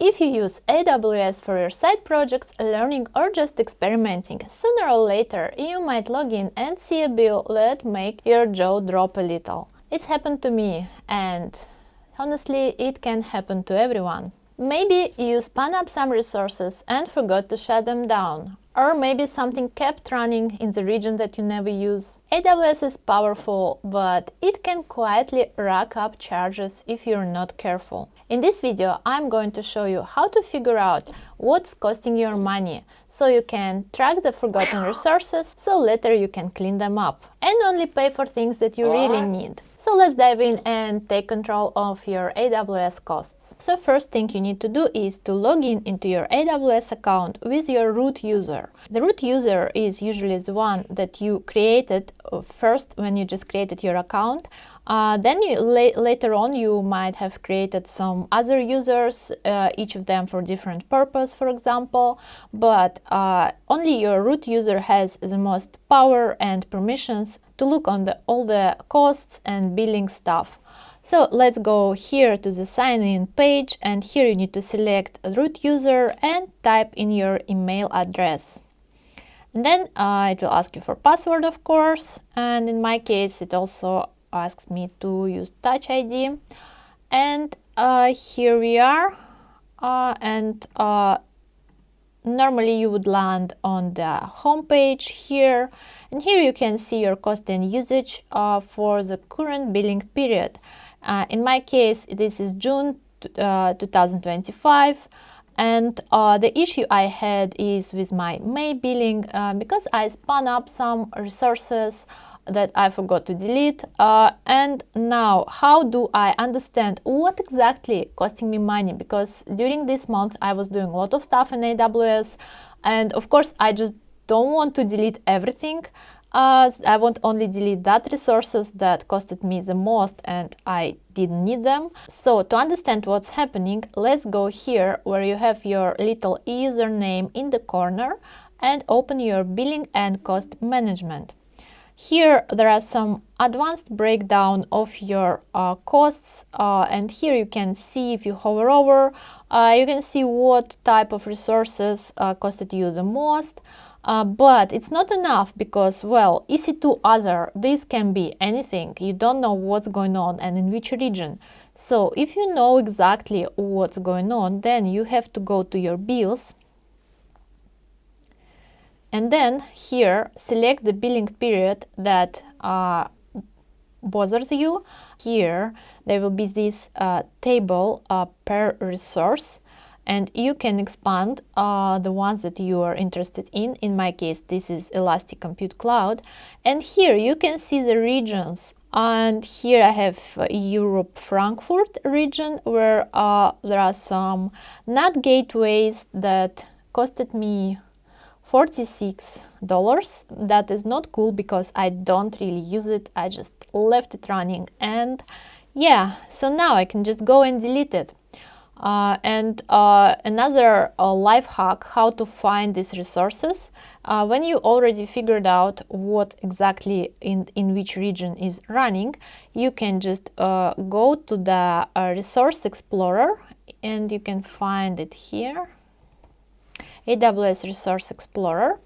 If you use AWS for your side projects, learning or just experimenting, sooner or later you might log in and see a bill that make your jaw drop a little. It's happened to me, and honestly it can happen to everyone. Maybe you spun up some resources and forgot to shut them down. Or maybe something kept running in the region that you never use. AWS is powerful, but it can quietly rack up charges if you're not careful. In this video, I'm going to show you how to figure out what's costing your money, so you can track the forgotten resources, so later you can clean them up and only pay for things that you really need. So let's dive in and take control of your AWS costs. So first thing you need to do is to log in into your AWS account with your root user. The root user is usually the one that you created first when you just created your account. Then later on you might have created some other users, each of them for different purpose, for example, but only your root user has the most power and permissions to look on all the costs and billing stuff. So let's go here to the sign in page, and here you need to select root user and type in your email address. And then it will ask you for password, of course, and in my case it also asks me to use Touch ID. And here we are, and normally you would land on the home page here, and here you can see your cost and usage for the current billing period. In my case, this is June 2025, and the issue I had is with my May billing because I spun up some resources that I forgot to delete. And now, how do I understand what exactly costing me money? Because during this month I was doing a lot of stuff in AWS, and of course I just don't want to delete everything. I want only delete that resources that costed me the most and I didn't need them. So to understand what's happening, let's go here where you have your little username in the corner and open your billing and cost management. Here there are some advanced breakdown of your costs, and here you can see, if you hover over, you can see what type of resources costed you the most. But it's not enough because, well, EC2 other, this can be anything. You don't know what's going on and in which region. So if you know exactly what's going on, then you have to go to your bills. And then here, select the billing period that bothers you. Here, there will be this table per resource, and you can expand the ones that you are interested in. In my case, this is Elastic Compute Cloud. And here you can see the regions. And here I have Europe Frankfurt region, where there are some NAT gateways that costed me $46. That is not cool because I don't really use it. I just left it running, and yeah, so now I can just go and delete it. Another life hack, how to find these resources. When you already figured out what exactly in which region is running, you can just go to the Resource Explorer, and you can find it here. AWS Resource Explorer.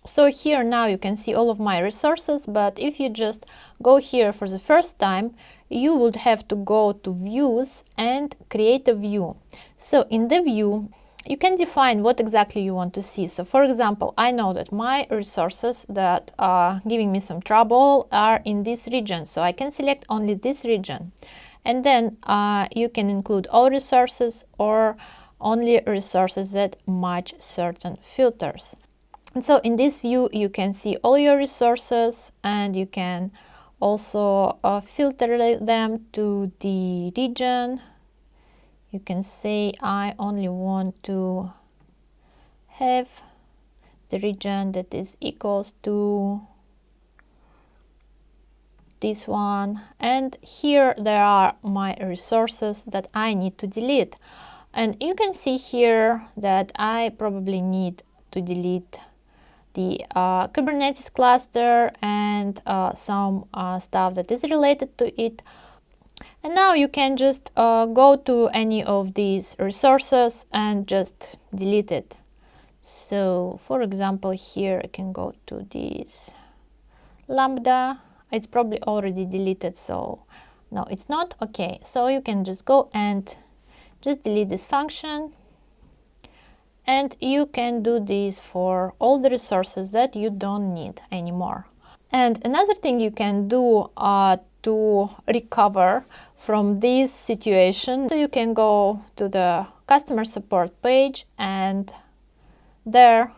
So here now you can see all of my resources, but if you just go here for the first time, you would have to go to Views and create a view. So in the view, you can define what exactly you want to see. So for example, I know that my resources that are giving me some trouble are in this region, so I can select only this region. And then you can include all resources or only resources that match certain filters. And so in this view, you can see all your resources, and you can also filter them to the region. You can say, I only want to have the region that is equals to this one. And here there are my resources that I need to delete. And you can see here that I probably need to delete the Kubernetes cluster and some stuff that is related to it. And now you can just go to any of these resources and just delete it. So for example, here I can go to this Lambda. It's probably already deleted, so no, it's not. Okay, so you can just go and just delete this function, and you can do this for all the resources that you don't need anymore. And another thing you can do to recover from this situation, so you can go to the customer support page, and there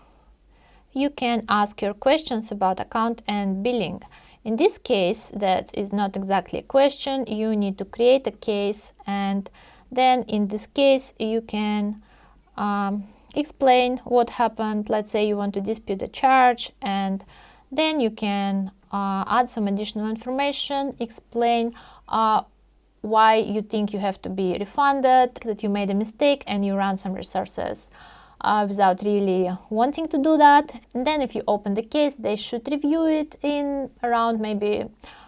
you can ask your questions about account and billing. In this case, that is not exactly a question. You need to create a case, and then in this case you can explain what happened. Let's say you want to dispute a charge, and then you can add some additional information, explain why you think you have to be refunded, that you made a mistake, and you run some resources without really wanting to do that. And then if you open the case, they should review it in around maybe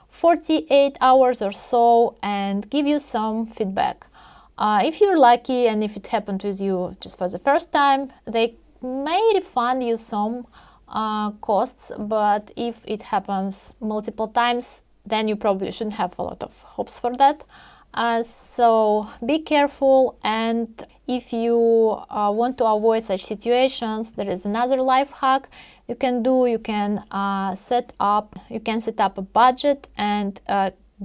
48 hours or so and give you some feedback. If you're lucky and if it happened with you just for the first time, they may refund you some costs, but if it happens multiple times, then you probably shouldn't have a lot of hopes for that. So be careful, and if you want to avoid such situations, there is another life hack you can do. You can set up a budget and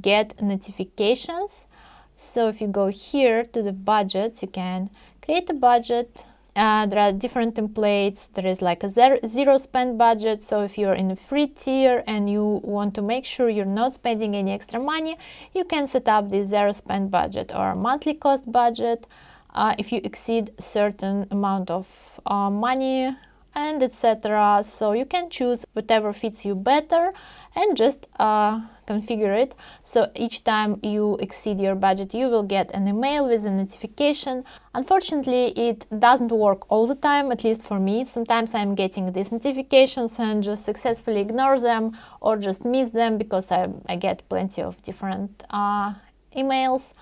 get notifications. So if you go here to the budgets, you can create a budget. There are different templates. There is like a zero spend budget. So if you're in a free tier and you want to make sure you're not spending any extra money, you can set up this zero spend budget or monthly cost budget if you exceed a certain amount of money, and etc. So you can choose whatever fits you better and just configure it. So each time you exceed your budget, you will get an email with a notification. Unfortunately, it doesn't work all the time, at least for me. Sometimes I'm getting these notifications and just successfully ignore them or just miss them because I get plenty of different emails.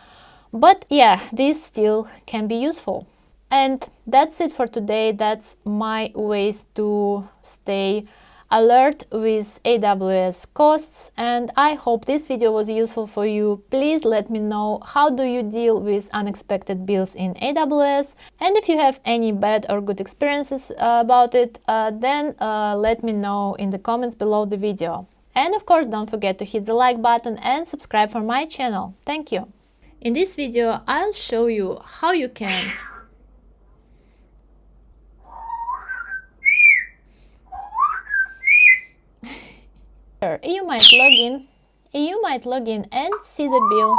But yeah, this still can be useful. And that's it for today. That's my ways to stay alert with AWS costs, and I hope this video was useful for you. Please let me know how do you deal with unexpected bills in AWS, and if you have any bad or good experiences about it, then let me know in the comments below the video. And of course, don't forget to hit the like button and subscribe for my channel. Thank you. In this video, I'll show you how you can you might log in and see the bill